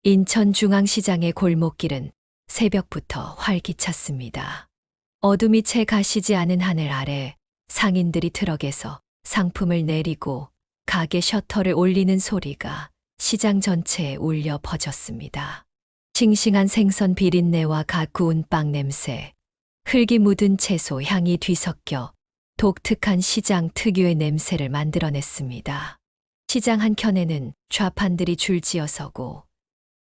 인천중앙시장의 골목길은 새벽부터 활기찼습니다. 어둠이 채 가시지 않은 하늘 아래 상인들이 트럭에서 상품을 내리고 가게 셔터를 올리는 소리가 시장 전체에 울려 퍼졌습니다. 싱싱한 생선 비린내와 갓 구운 빵 냄새, 흙이 묻은 채소 향이 뒤섞여 독특한 시장 특유의 냄새를 만들어냈습니다. 시장 한켠에는 좌판들이 줄지어 서고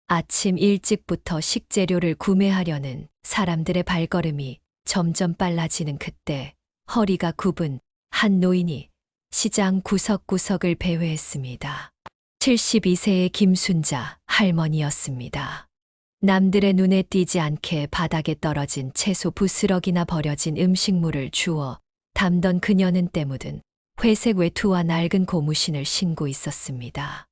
아침 일찍부터 식재료를 구매하려는 사람들의 발걸음이 점점 빨라지는 그때 허리가 굽은 한 노인이 시장 구석구석을 배회했습니다. 72세의 김순자 할머니였습니다. 남들의 눈에 띄지 않게 바닥에 떨어진 채소 부스러기나 버려진 음식물을 주워 담던 그녀는 때 묻은 회색 외투와 낡은 고무신을 신고 있었습니다.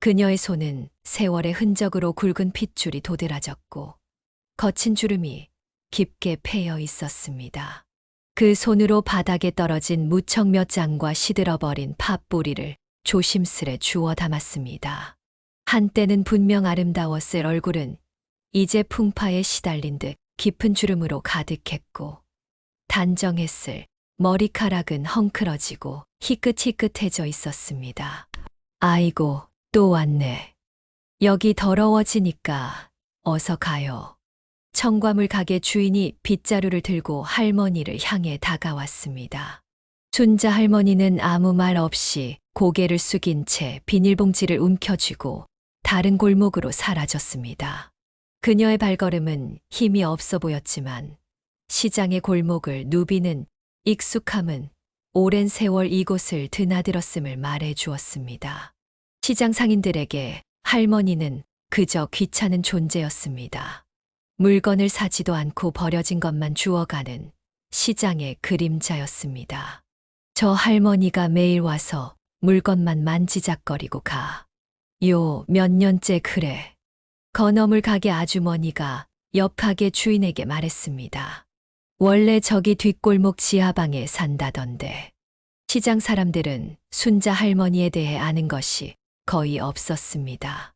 그녀의 손은 세월의 흔적으로 굵은 핏줄이 도드라졌고 거친 주름이 깊게 패여 있었습니다. 그 손으로 바닥에 떨어진 무청 몇 장과 시들어버린 팥뿌리를 조심스레 주워 담았습니다. 한때는 분명 아름다웠을 얼굴은 이제 풍파에 시달린 듯 깊은 주름으로 가득했고 단정했을 머리카락은 헝클어지고 희끗희끗해져 있었습니다. 아이고, 또 왔네. 여기 더러워지니까 어서 가요. 청과물 가게 주인이 빗자루를 들고 할머니를 향해 다가왔습니다. 순자 할머니는 아무 말 없이 고개를 숙인 채 비닐봉지를 움켜쥐고 다른 골목으로 사라졌습니다. 그녀의 발걸음은 힘이 없어 보였지만 시장의 골목을 누비는 익숙함은 오랜 세월 이곳을 드나들었음을 말해 주었습니다. 시장 상인들에게 할머니는 그저 귀찮은 존재였습니다. 물건을 사지도 않고 버려진 것만 주워가는 시장의 그림자였습니다. 저 할머니가 매일 와서 물건만 만지작거리고 가. 요 몇 년째 그래. 건어물 가게 아주머니가 옆 가게 주인에게 말했습니다. 원래 저기 뒷골목 지하방에 산다던데. 시장 사람들은 순자 할머니에 대해 아는 것이 거의 없었습니다.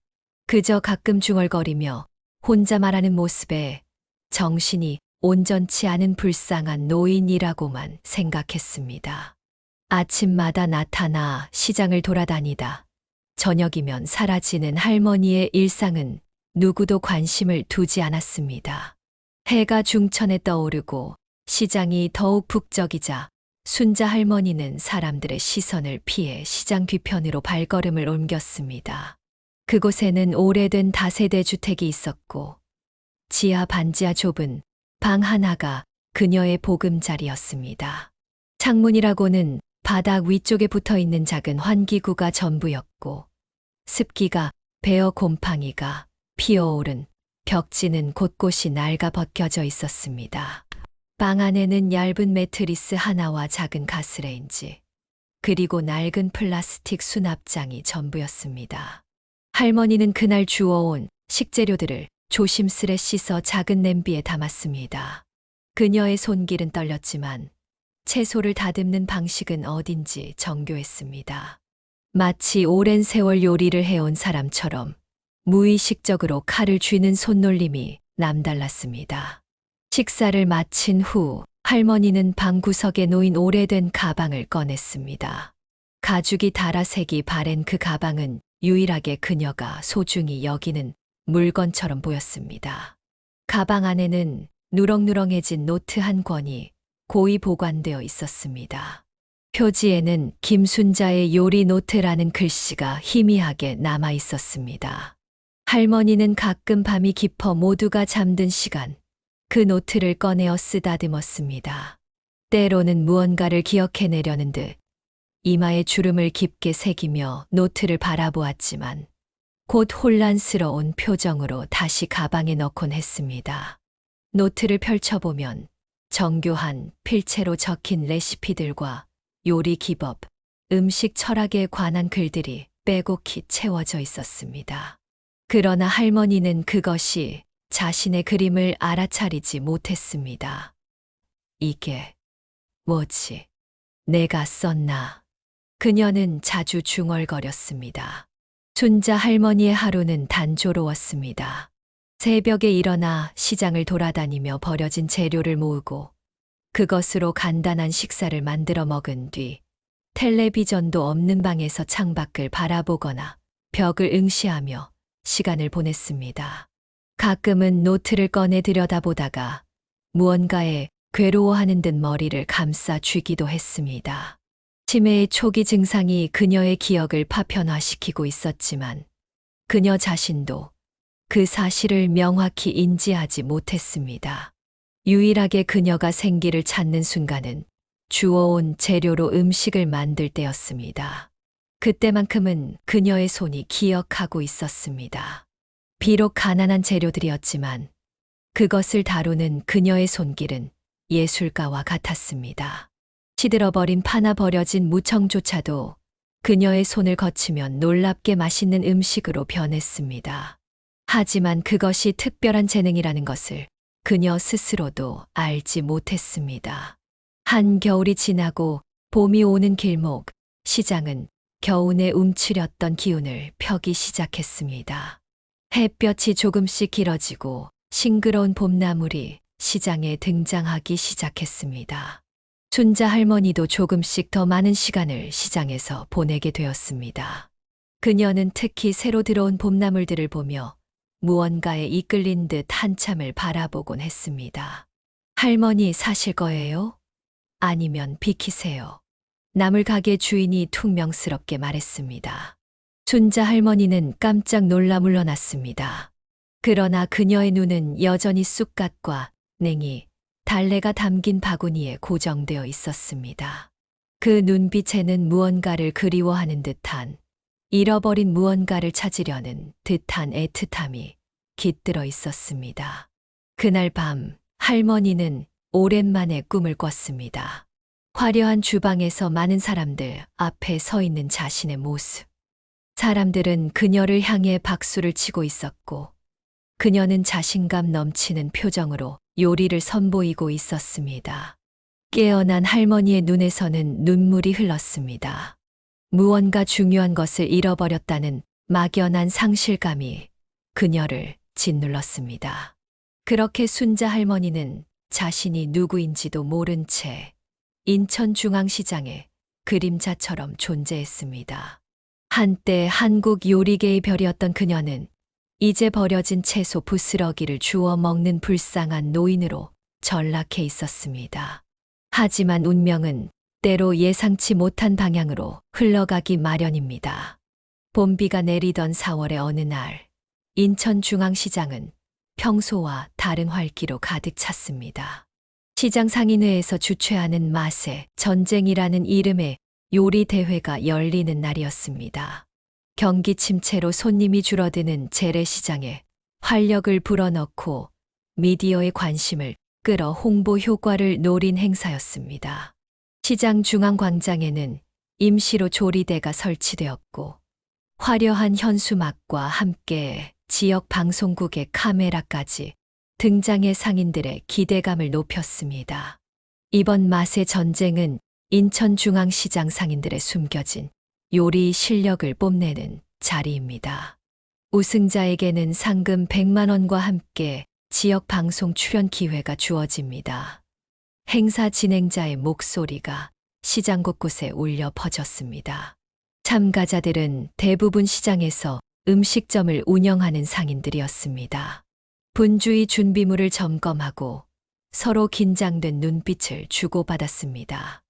그저 가끔 중얼거리며 혼자 말하는 모습에 정신이 온전치 않은 불쌍한 노인이라고만 생각했습니다. 아침마다 나타나 시장을 돌아다니다 저녁이면 사라지는 할머니의 일상은 누구도 관심을 두지 않았습니다. 해가 중천에 떠오르고 시장이 더욱 북적이자 순자 할머니는 사람들의 시선을 피해 시장 뒤편으로 발걸음을 옮겼습니다. 그곳에는 오래된 다세대 주택이 있었고 지하 반지하 좁은 방 하나가 그녀의 보금자리였습니다. 창문이라고는 바닥 위쪽에 붙어있는 작은 환기구가 전부였고 습기가 베어 곰팡이가 피어오른 벽지는 곳곳이 낡아 벗겨져 있었습니다. 방 안에는 얇은 매트리스 하나와 작은 가스레인지, 그리고 낡은 플라스틱 수납장이 전부였습니다. 할머니는 그날 주워온 식재료들을 조심스레 씻어 작은 냄비에 담았습니다. 그녀의 손길은 떨렸지만 채소를 다듬는 방식은 어딘지 정교했습니다. 마치 오랜 세월 요리를 해온 사람처럼 무의식적으로 칼을 쥐는 손놀림이 남달랐습니다. 식사를 마친 후 할머니는 방 구석에 놓인 오래된 가방을 꺼냈습니다. 가죽이 달아 색이 바랜 그 가방은 유일하게 그녀가 소중히 여기는 물건처럼 보였습니다. 가방 안에는 누렁누렁해진 노트 한 권이 고이 보관되어 있었습니다. 표지에는 김순자의 요리 노트라는 글씨가 희미하게 남아 있었습니다. 할머니는 가끔 밤이 깊어 모두가 잠든 시간, 그 노트를 꺼내어 쓰다듬었습니다. 때로는 무언가를 기억해내려는 듯 이마에 주름을 깊게 새기며 노트를 바라보았지만 곧 혼란스러운 표정으로 다시 가방에 넣곤 했습니다. 노트를 펼쳐보면 정교한 필체로 적힌 레시피들과 요리 기법, 음식 철학에 관한 글들이 빼곡히 채워져 있었습니다. 그러나 할머니는 그것이 자신의 그림을 알아차리지 못했습니다. 이게 뭐지? 내가 썼나? 그녀는 자주 중얼거렸습니다. 춘자 할머니의 하루는 단조로웠습니다. 새벽에 일어나 시장을 돌아다니며 버려진 재료를 모으고 그것으로 간단한 식사를 만들어 먹은 뒤 텔레비전도 없는 방에서 창밖을 바라보거나 벽을 응시하며 시간을 보냈습니다. 가끔은 노트를 꺼내 들여다보다가 무언가에 괴로워하는 듯 머리를 감싸 쥐기도 했습니다. 치매의 초기 증상이 그녀의 기억을 파편화시키고 있었지만 그녀 자신도 그 사실을 명확히 인지하지 못했습니다. 유일하게 그녀가 생기를 찾는 순간은 주워온 재료로 음식을 만들 때였습니다. 그때만큼은 그녀의 손이 기억하고 있었습니다. 비록 가난한 재료들이었지만 그것을 다루는 그녀의 손길은 예술가와 같았습니다. 시들어버린 파나 버려진 무청조차도 그녀의 손을 거치면 놀랍게 맛있는 음식으로 변했습니다. 하지만 그것이 특별한 재능이라는 것을 그녀 스스로도 알지 못했습니다. 한겨울이 지나고 봄이 오는 길목, 시장은 겨우내 움츠렸던 기운을 펴기 시작했습니다. 햇볕이 조금씩 길어지고 싱그러운 봄나물이 시장에 등장하기 시작했습니다. 춘자 할머니도 조금씩 더 많은 시간을 시장에서 보내게 되었습니다. 그녀는 특히 새로 들어온 봄나물들을 보며 무언가에 이끌린 듯 한참을 바라보곤 했습니다. 할머니 사실 거예요? 아니면 비키세요? 나물 가게 주인이 퉁명스럽게 말했습니다. 춘자 할머니는 깜짝 놀라 물러났습니다. 그러나 그녀의 눈은 여전히 쑥갓과 냉이, 달래가 담긴 바구니에 고정되어 있었습니다. 그 눈빛에는 무언가를 그리워하는 듯한, 잃어버린 무언가를 찾으려는 듯한 애틋함이 깃들어 있었습니다. 그날 밤 할머니는 오랜만에 꿈을 꿨습니다. 화려한 주방에서 많은 사람들 앞에 서 있는 자신의 모습. 사람들은 그녀를 향해 박수를 치고 있었고 그녀는 자신감 넘치는 표정으로 요리를 선보이고 있었습니다. 깨어난 할머니의 눈에서는 눈물이 흘렀습니다. 무언가 중요한 것을 잃어버렸다는 막연한 상실감이 그녀를 짓눌렀습니다. 그렇게 순자 할머니는 자신이 누구인지도 모른 채 인천중앙시장에 그림자처럼 존재했습니다. 한때 한국 요리계의 별이었던 그녀는 이제 버려진 채소 부스러기를 주워 먹는 불쌍한 노인으로 전락해 있었습니다. 하지만 운명은 때로 예상치 못한 방향으로 흘러가기 마련입니다. 봄비가 내리던 4월의 어느 날, 인천중앙시장은 평소와 다른 활기로 가득 찼습니다. 시장 상인회에서 주최하는 맛의 전쟁이라는 이름의 요리 대회가 열리는 날이었습니다. 경기 침체로 손님이 줄어드는 재래시장에 활력을 불어넣고 미디어의 관심을 끌어 홍보 효과를 노린 행사였습니다. 시장 중앙광장에는 임시로 조리대가 설치되었고 화려한 현수막과 함께 지역 방송국의 카메라까지 등장해 상인들의 기대감을 높였습니다. 이번 맛의 전쟁은 인천중앙시장 상인들의 숨겨진 요리 실력을 뽐내는 자리입니다. 우승자에게는 상금 100만 원과 함께 지역 방송 출연 기회가 주어집니다. 행사 진행자의 목소리가 시장 곳곳에 울려 퍼졌습니다. 참가자들은 대부분 시장에서 음식점을 운영하는 상인들이었습니다. 분주히 준비물을 점검하고 서로 긴장된 눈빛을 주고받았습니다.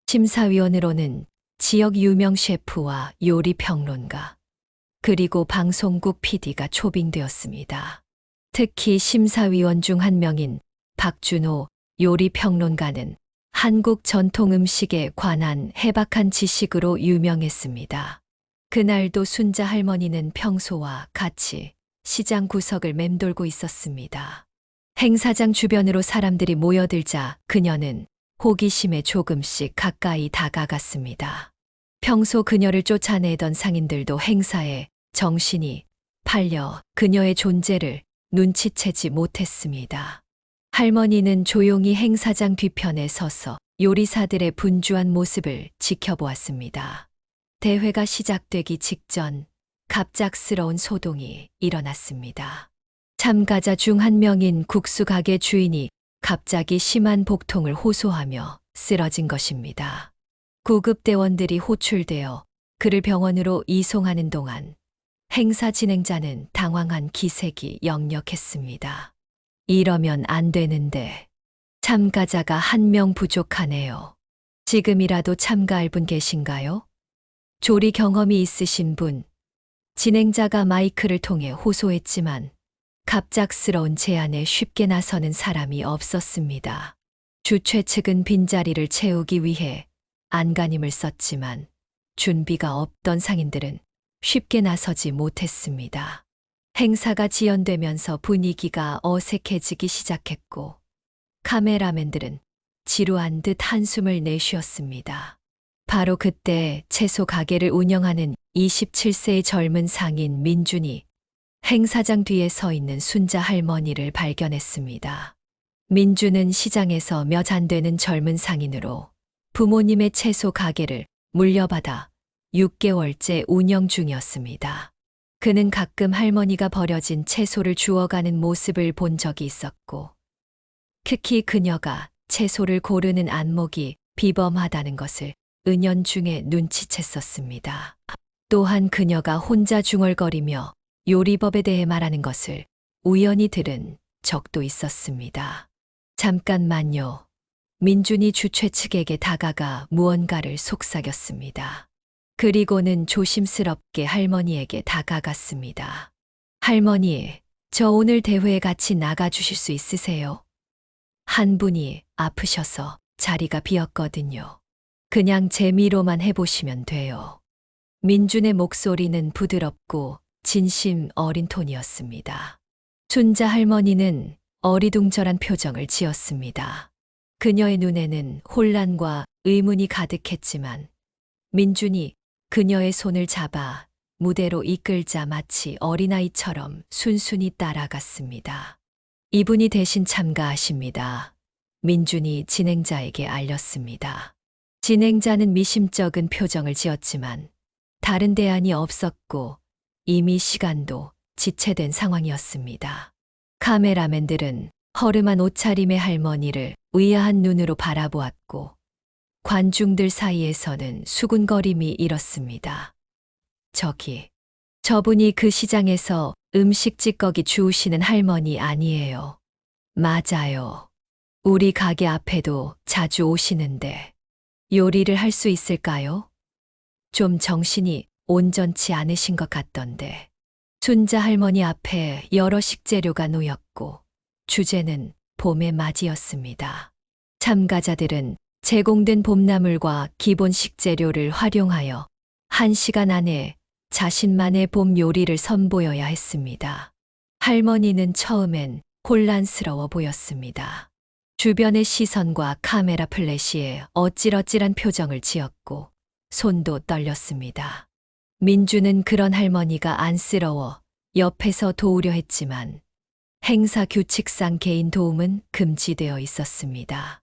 심사위원으로는 지역 유명 셰프와 요리 평론가, 그리고 방송국 PD가 초빙되었습니다. 특히 심사위원 중 한 명인 박준호 요리 평론가는 한국 전통 음식에 관한 해박한 지식으로 유명했습니다. 그날도 순자 할머니는 평소와 같이 시장 구석을 맴돌고 있었습니다. 행사장 주변으로 사람들이 모여들자 그녀는 호기심에 조금씩 가까이 다가갔습니다. 평소 그녀를 쫓아내던 상인들도 행사에 정신이 팔려 그녀의 존재를 눈치채지 못했습니다. 할머니는 조용히 행사장 뒤편에 서서 요리사들의 분주한 모습을 지켜보았습니다. 대회가 시작되기 직전 갑작스러운 소동이 일어났습니다. 참가자 중 한 명인 국수 가게 주인이 갑자기 심한 복통을 호소하며 쓰러진 것입니다. 구급대원들이 호출되어 그를 병원으로 이송하는 동안 행사 진행자는 당황한 기색이 역력했습니다. 이러면 안 되는데 참가자가 한 명 부족하네요. 지금이라도 참가할 분 계신가요? 조리 경험이 있으신 분, 진행자가 마이크를 통해 호소했지만 갑작스러운 제안에 쉽게 나서는 사람이 없었습니다. 주최 측은 빈자리를 채우기 위해 안간힘을 썼지만 준비가 없던 상인들은 쉽게 나서지 못했습니다. 행사가 지연되면서 분위기가 어색해지기 시작했고 카메라맨들은 지루한 듯 한숨을 내쉬었습니다. 바로 그때 채소 가게를 운영하는 27세의 젊은 상인 민준이 행사장 뒤에 서 있는 순자 할머니를 발견했습니다. 민준은 시장에서 몇 안 되는 젊은 상인으로 부모님의 채소 가게를 물려받아 6개월째 운영 중이었습니다. 그는 가끔 할머니가 버려진 채소를 주워가는 모습을 본 적이 있었고, 특히 그녀가 채소를 고르는 안목이 비범하다는 것을 은연중에 눈치챘었습니다. 또한 그녀가 혼자 중얼거리며 요리법에 대해 말하는 것을 우연히 들은 적도 있었습니다. 잠깐만요. 민준이 주최 측에게 다가가 무언가를 속삭였습니다. 그리고는 조심스럽게 할머니에게 다가갔습니다. 할머니, 저 오늘 대회에 같이 나가주실 수 있으세요? 한 분이 아프셔서 자리가 비었거든요. 그냥 재미로만 해보시면 돼요. 민준의 목소리는 부드럽고 진심 어린 톤이었습니다. 순자 할머니는 어리둥절한 표정을 지었습니다. 그녀의 눈에는 혼란과 의문이 가득했지만 민준이 그녀의 손을 잡아 무대로 이끌자 마치 어린아이처럼 순순히 따라갔습니다. 이분이 대신 참가하십니다. 민준이 진행자에게 알렸습니다. 진행자는 미심쩍은 표정을 지었지만 다른 대안이 없었고 이미 시간도 지체된 상황이었습니다. 카메라맨들은 허름한 옷차림의 할머니를 의아한 눈으로 바라보았고 관중들 사이에서는 수군거림이 일었습니다. 저분이 그 시장에서 음식 찌꺼기 주우시는 할머니 아니에요. 맞아요. 우리 가게 앞에도 자주 오시는데 요리를 할 수 있을까요? 좀 정신이 온전치 않으신 것 같던데. 순자 할머니 앞에 여러 식재료가 놓였고 주제는 봄의 맞이였습니다. 참가자들은 제공된 봄나물과 기본 식재료를 활용하여 1시간 안에 자신만의 봄 요리를 선보여야 했습니다. 할머니는 처음엔 혼란스러워 보였습니다. 주변의 시선과 카메라 플래시에 어찔어찔한 표정을 지었고 손도 떨렸습니다. 민주는 그런 할머니가 안쓰러워 옆에서 도우려 했지만 행사 규칙상 개인 도움은 금지되어 있었습니다.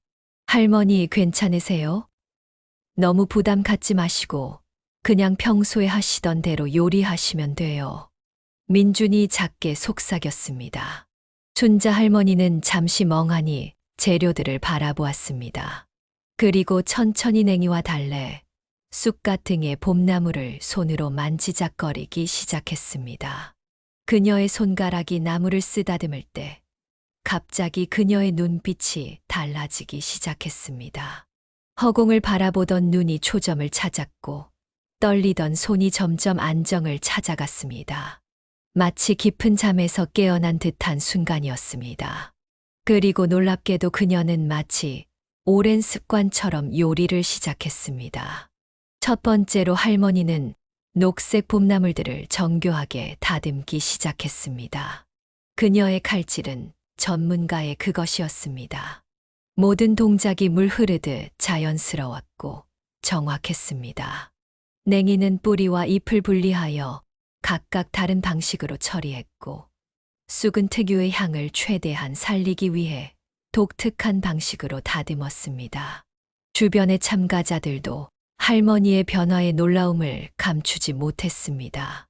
할머니 괜찮으세요? 너무 부담 갖지 마시고 그냥 평소에 하시던 대로 요리하시면 돼요. 민준이 작게 속삭였습니다. 순자 할머니는 잠시 멍하니 재료들을 바라보았습니다. 그리고 천천히 냉이와 달래, 쑥갓 등의 봄나물을 손으로 만지작거리기 시작했습니다. 그녀의 손가락이 나무를 쓰다듬을 때 갑자기 그녀의 눈빛이 달라지기 시작했습니다. 허공을 바라보던 눈이 초점을 찾았고 떨리던 손이 점점 안정을 찾아갔습니다. 마치 깊은 잠에서 깨어난 듯한 순간이었습니다. 그리고 놀랍게도 그녀는 마치 오랜 습관처럼 요리를 시작했습니다. 첫 번째로 할머니는 녹색 봄나물들을 정교하게 다듬기 시작했습니다. 그녀의 칼질은 전문가의 그것이었습니다. 모든 동작이 물 흐르듯 자연스러웠고 정확했습니다. 냉이는 뿌리와 잎을 분리하여 각각 다른 방식으로 처리했고, 쑥은 특유의 향을 최대한 살리기 위해 독특한 방식으로 다듬었습니다. 주변의 참가자들도 할머니의 변화에 놀라움을 감추지 못했습니다.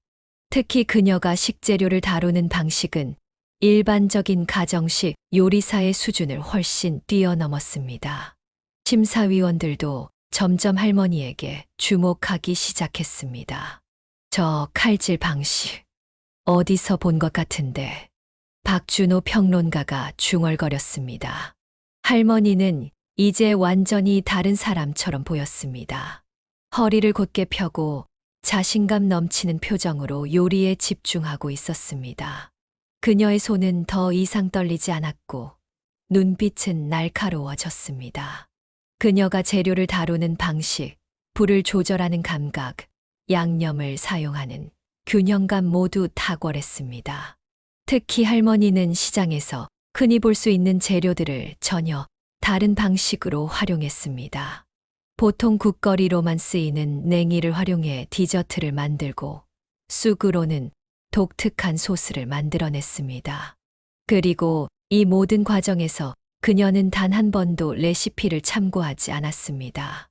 특히 그녀가 식재료를 다루는 방식은 일반적인 가정식 요리사의 수준을 훨씬 뛰어넘었습니다. 심사위원들도 점점 할머니에게 주목하기 시작했습니다. 저 칼질 방식, 어디서 본 것 같은데. 박준호 평론가가 중얼거렸습니다. 할머니는 이제 완전히 다른 사람처럼 보였습니다. 허리를 곧게 펴고 자신감 넘치는 표정으로 요리에 집중하고 있었습니다. 그녀의 손은 더 이상 떨리지 않았고 눈빛은 날카로워졌습니다. 그녀가 재료를 다루는 방식, 불을 조절하는 감각, 양념을 사용하는 균형감 모두 탁월했습니다. 특히 할머니는 시장에서 흔히 볼 수 있는 재료들을 전혀 다른 방식으로 활용했습니다. 보통 국거리로만 쓰이는 냉이를 활용해 디저트를 만들고 쑥으로는 독특한 소스를 만들어냈습니다. 그리고 이 모든 과정에서 그녀는 단 한 번도 레시피를 참고하지 않았습니다.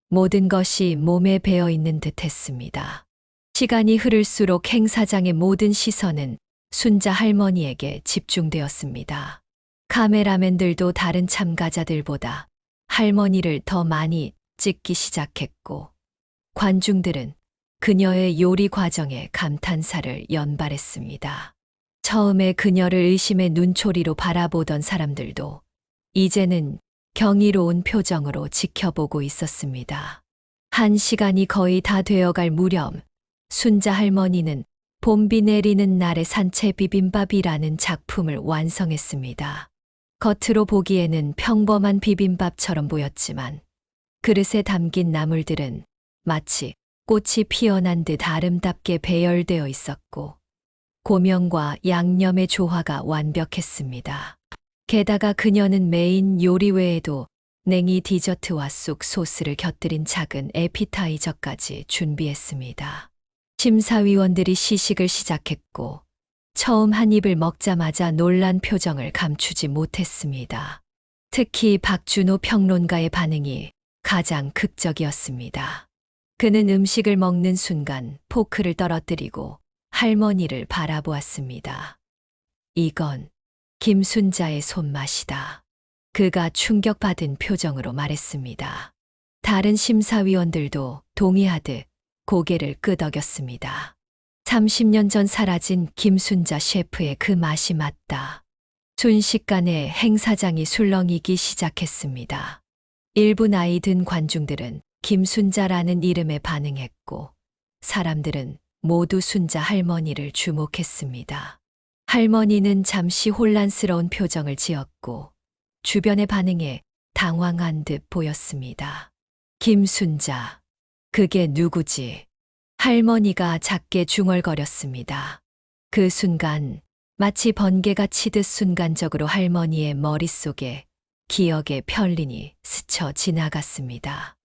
모든 것이 몸에 배어 있는 듯 했습니다. 시간이 흐를수록 행사장의 모든 시선은 순자 할머니에게 집중되었습니다. 카메라맨들도 다른 참가자들보다 할머니를 더 많이 찍기 시작했고, 관중들은 그녀의 요리 과정에 감탄사를 연발했습니다. 처음에 그녀를 의심의 눈초리로 바라보던 사람들도 이제는 경이로운 표정으로 지켜보고 있었습니다. 1시간이 거의 다 되어갈 무렵, 순자 할머니는 봄비 내리는 날의 산채 비빔밥이라는 작품을 완성했습니다. 겉으로 보기에는 평범한 비빔밥처럼 보였지만 그릇에 담긴 나물들은 마치 꽃이 피어난 듯 아름답게 배열되어 있었고 고명과 양념의 조화가 완벽했습니다. 게다가 그녀는 메인 요리 외에도 냉이 디저트와 쑥 소스를 곁들인 작은 에피타이저까지 준비했습니다. 심사위원들이 시식을 시작했고 처음 한 입을 먹자마자 놀란 표정을 감추지 못했습니다. 특히 박준호 평론가의 반응이 가장 극적이었습니다. 그는 음식을 먹는 순간 포크를 떨어뜨리고 할머니를 바라보았습니다. 이건 김순자의 손맛이다. 그가 충격받은 표정으로 말했습니다. 다른 심사위원들도 동의하듯 고개를 끄덕였습니다. 30년 전 사라진 김순자 셰프의 그 맛이 맞다. 순식간에 행사장이 술렁이기 시작했습니다. 일부 나이 든 관중들은 김순자라는 이름에 반응했고 사람들은 모두 순자 할머니를 주목했습니다. 할머니는 잠시 혼란스러운 표정을 지었고 주변의 반응에 당황한 듯 보였습니다. 김순자, 그게 누구지? 할머니가 작게 중얼거렸습니다. 그 순간 마치 번개가 치듯 순간적으로 할머니의 머릿속에 기억의 편린이 스쳐 지나갔습니다.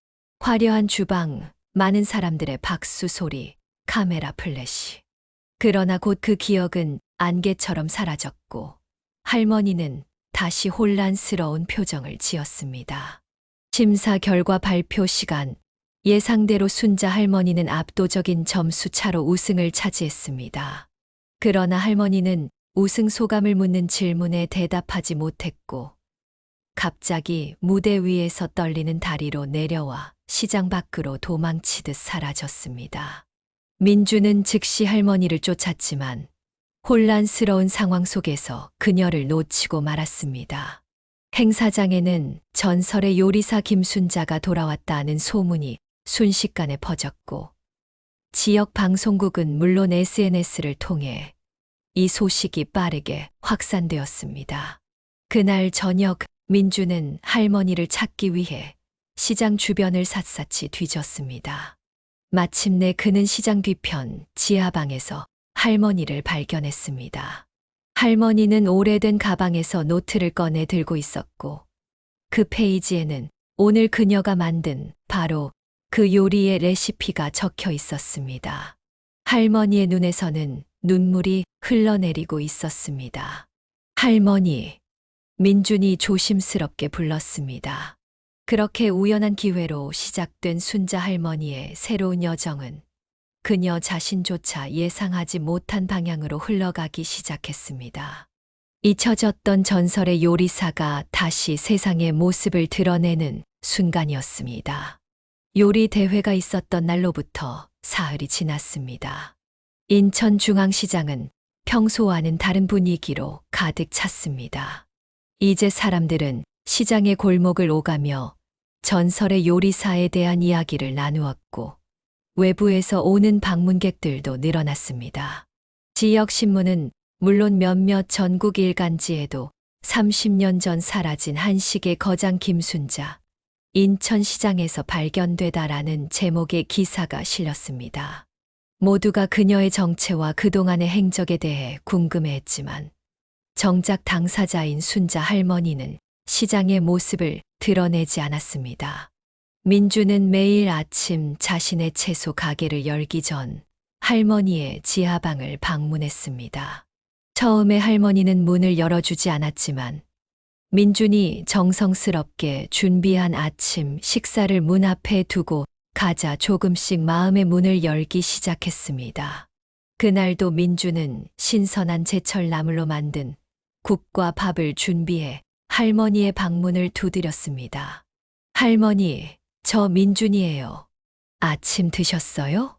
화려한 주방, 많은 사람들의 박수 소리, 카메라 플래시. 그러나 곧 그 기억은 안개처럼 사라졌고 할머니는 다시 혼란스러운 표정을 지었습니다. 심사 결과 발표 시간, 예상대로 순자 할머니는 압도적인 점수 차로 우승을 차지했습니다. 그러나 할머니는 우승 소감을 묻는 질문에 대답하지 못했고 갑자기 무대 위에서 떨리는 다리로 내려와 시장 밖으로 도망치듯 사라졌습니다. 민주는 즉시 할머니를 쫓았지만 혼란스러운 상황 속에서 그녀를 놓치고 말았습니다. 행사장에는 전설의 요리사 김순자가 돌아왔다는 소문이 순식간에 퍼졌고 지역 방송국은 물론 SNS를 통해 이 소식이 빠르게 확산되었습니다. 그날 저녁 민주는 할머니를 찾기 위해 시장 주변을 샅샅이 뒤졌습니다. 마침내 그는 시장 뒤편 지하방에서 할머니를 발견했습니다. 할머니는 오래된 가방에서 노트를 꺼내 들고 있었고 그 페이지에는 오늘 그녀가 만든 바로 그 요리의 레시피가 적혀 있었습니다. 할머니의 눈에서는 눈물이 흘러내리고 있었습니다. 할머니, 민준이 조심스럽게 불렀습니다. 그렇게 우연한 기회로 시작된 순자 할머니의 새로운 여정은 그녀 자신조차 예상하지 못한 방향으로 흘러가기 시작했습니다. 잊혀졌던 전설의 요리사가 다시 세상의 모습을 드러내는 순간이었습니다. 요리 대회가 있었던 날로부터 사흘이 지났습니다. 인천중앙시장은 평소와는 다른 분위기로 가득 찼습니다. 이제 사람들은 시장의 골목을 오가며 전설의 요리사에 대한 이야기를 나누었고 외부에서 오는 방문객들도 늘어났습니다. 지역 신문은 물론 몇몇 전국 일간지에도 30년 전 사라진 한식의 거장 김순자, 인천시장에서 발견되다라는 제목의 기사가 실렸습니다. 모두가 그녀의 정체와 그동안의 행적에 대해 궁금해했지만 정작 당사자인 순자 할머니는 시장의 모습을 드러내지 않았습니다. 민주는 매일 아침 자신의 채소 가게를 열기 전 할머니의 지하방을 방문했습니다. 처음에 할머니는 문을 열어주지 않았지만 민준이 정성스럽게 준비한 아침 식사를 문 앞에 두고 가자 조금씩 마음의 문을 열기 시작했습니다. 그날도 민주는 신선한 제철 나물로 만든 국과 밥을 준비해 할머니의 방문을 두드렸습니다. 할머니, 저 민준이에요. 아침 드셨어요?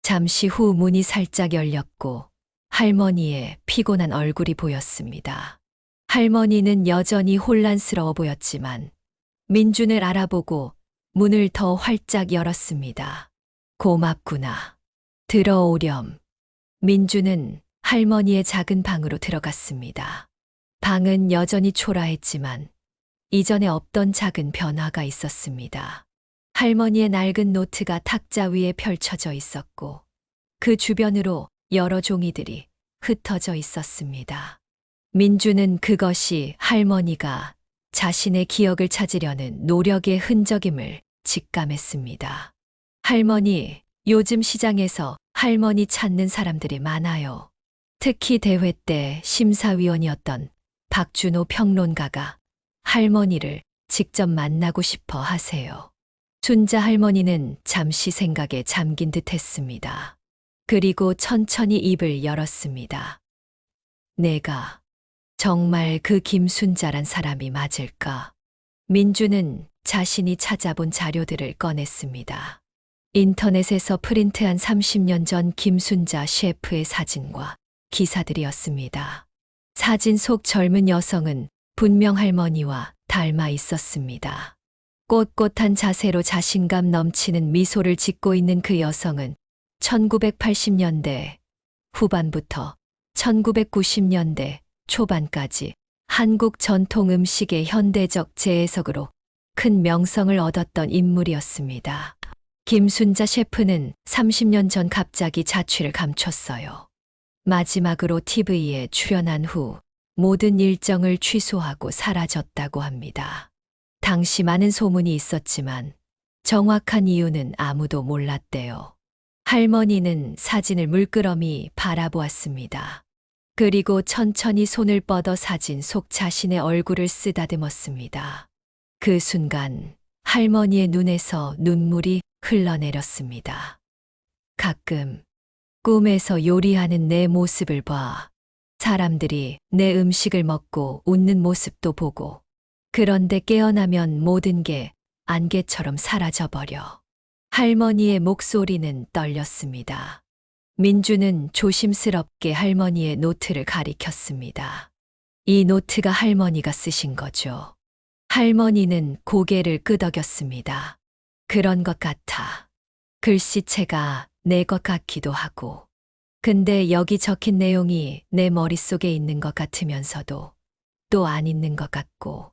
잠시 후 문이 살짝 열렸고 할머니의 피곤한 얼굴이 보였습니다. 할머니는 여전히 혼란스러워 보였지만 민준을 알아보고 문을 더 활짝 열었습니다. 고맙구나. 들어오렴. 민준은 할머니의 작은 방으로 들어갔습니다. 방은 여전히 초라했지만 이전에 없던 작은 변화가 있었습니다. 할머니의 낡은 노트가 탁자 위에 펼쳐져 있었고 그 주변으로 여러 종이들이 흩어져 있었습니다. 민주는 그것이 할머니가 자신의 기억을 찾으려는 노력의 흔적임을 직감했습니다. 할머니, 요즘 시장에서 할머니 찾는 사람들이 많아요. 특히 대회 때 심사위원이었던 박준호 평론가가 할머니를 직접 만나고 싶어 하세요. 순자 할머니는 잠시 생각에 잠긴 듯 했습니다. 그리고 천천히 입을 열었습니다. 내가 정말 그 김순자란 사람이 맞을까? 민주는 자신이 찾아본 자료들을 꺼냈습니다. 인터넷에서 프린트한 30년 전 김순자 셰프의 사진과 기사들이었습니다. 사진 속 젊은 여성은 분명 할머니와 닮아 있었습니다. 꼿꼿한 자세로 자신감 넘치는 미소를 짓고 있는 그 여성은 1980년대 후반부터 1990년대 초반까지 한국 전통 음식의 현대적 재해석으로 큰 명성을 얻었던 인물이었습니다. 김순자 셰프는 30년 전 갑자기 자취를 감췄어요. 마지막으로 TV에 출연한 후 모든 일정을 취소하고 사라졌다고 합니다. 당시 많은 소문이 있었지만 정확한 이유는 아무도 몰랐대요. 할머니는 사진을 물끄러미 바라보았습니다. 그리고 천천히 손을 뻗어 사진 속 자신의 얼굴을 쓰다듬었습니다. 그 순간 할머니의 눈에서 눈물이 흘러내렸습니다. 가끔 꿈에서 요리하는 내 모습을 봐. 사람들이 내 음식을 먹고 웃는 모습도 보고 그런데 깨어나면 모든 게 안개처럼 사라져버려. 할머니의 목소리는 떨렸습니다. 민주는 조심스럽게 할머니의 노트를 가리켰습니다. 이 노트가 할머니가 쓰신 거죠. 할머니는 고개를 끄덕였습니다. 그런 것 같아. 글씨체가 내 것 같기도 하고. 근데 여기 적힌 내용이 내 머릿속에 있는 것 같으면서도 또 안 있는 것 같고.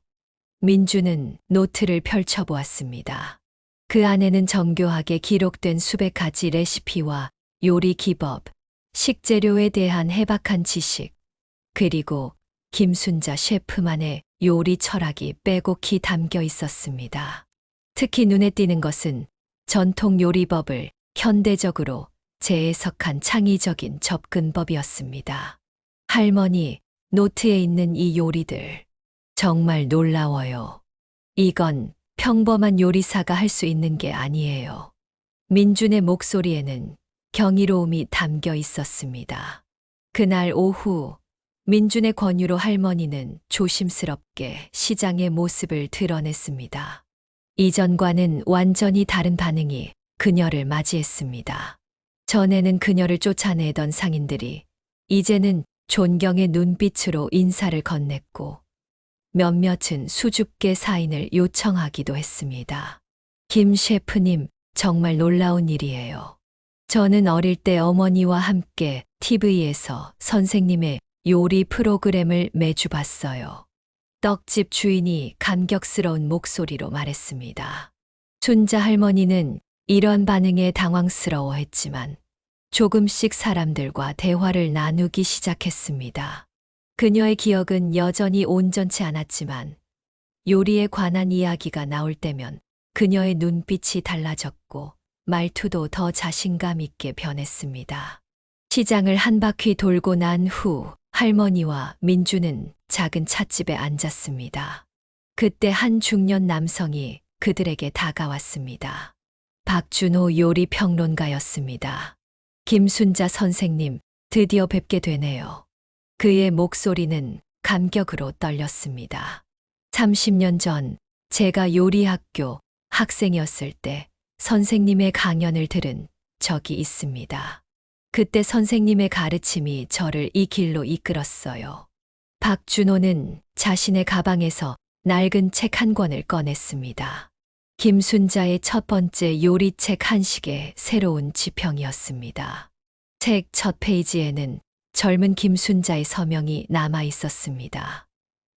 민주는 노트를 펼쳐보았습니다. 그 안에는 정교하게 기록된 수백 가지 레시피와 요리 기법, 식재료에 대한 해박한 지식, 그리고 김순자 셰프만의 요리 철학이 빼곡히 담겨 있었습니다. 특히 눈에 띄는 것은 전통 요리법을 현대적으로 재해석한 창의적인 접근법이었습니다. 할머니, 노트에 있는 이 요리들 정말 놀라워요. 이건 평범한 요리사가 할 수 있는 게 아니에요. 민준의 목소리에는 경이로움이 담겨 있었습니다. 그날 오후 민준의 권유로 할머니는 조심스럽게 시장의 모습을 드러냈습니다. 이전과는 완전히 다른 반응이 그녀를 맞이했습니다. 전에는 그녀를 쫓아내던 상인들이 이제는 존경의 눈빛으로 인사를 건넸고 몇몇은 수줍게 사인을 요청하기도 했습니다. 김 셰프님, 정말 놀라운 일이에요. 저는 어릴 때 어머니와 함께 TV에서 선생님의 요리 프로그램을 매주 봤어요. 떡집 주인이 감격스러운 목소리로 말했습니다. 순자 할머니는 이런 반응에 당황스러워했지만 조금씩 사람들과 대화를 나누기 시작했습니다. 그녀의 기억은 여전히 온전치 않았지만 요리에 관한 이야기가 나올 때면 그녀의 눈빛이 달라졌고 말투도 더 자신감 있게 변했습니다. 시장을 한 바퀴 돌고 난 후 할머니와 민주는 작은 찻집에 앉았습니다. 그때 한 중년 남성이 그들에게 다가왔습니다. 박준호 요리 평론가였습니다. 김순자 선생님, 드디어 뵙게 되네요. 그의 목소리는 감격으로 떨렸습니다. 30년 전 제가 요리학교 학생이었을 때 선생님의 강연을 들은 적이 있습니다. 그때 선생님의 가르침이 저를 이 길로 이끌었어요. 박준호는 자신의 가방에서 낡은 책 한 권을 꺼냈습니다. 김순자의 첫 번째 요리책 한식의 새로운 지평이었습니다. 책 첫 페이지에는 젊은 김순자의 서명이 남아 있었습니다.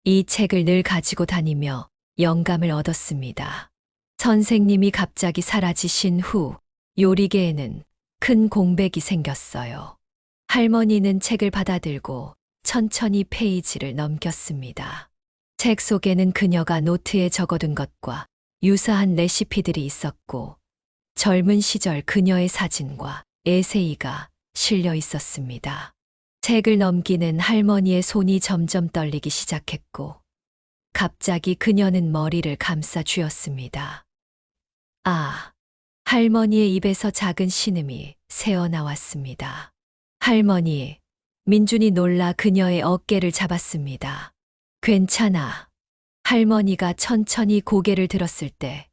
이 책을 늘 가지고 다니며 영감을 얻었습니다. 선생님이 갑자기 사라지신 후 요리계에는 큰 공백이 생겼어요. 할머니는 책을 받아들고 천천히 페이지를 넘겼습니다. 책 속에는 그녀가 노트에 적어둔 것과 유사한 레시피들이 있었고 젊은 시절 그녀의 사진과 에세이가 실려 있었습니다. 책을 넘기는 할머니의 손이 점점 떨리기 시작했고 갑자기 그녀는 머리를 감싸 쥐었습니다. 아, 할머니의 입에서 작은 신음이 새어나왔습니다. 할머니, 민준이 놀라 그녀의 어깨를 잡았습니다. 괜찮아. 할머니가 천천히 고개를 들었을 때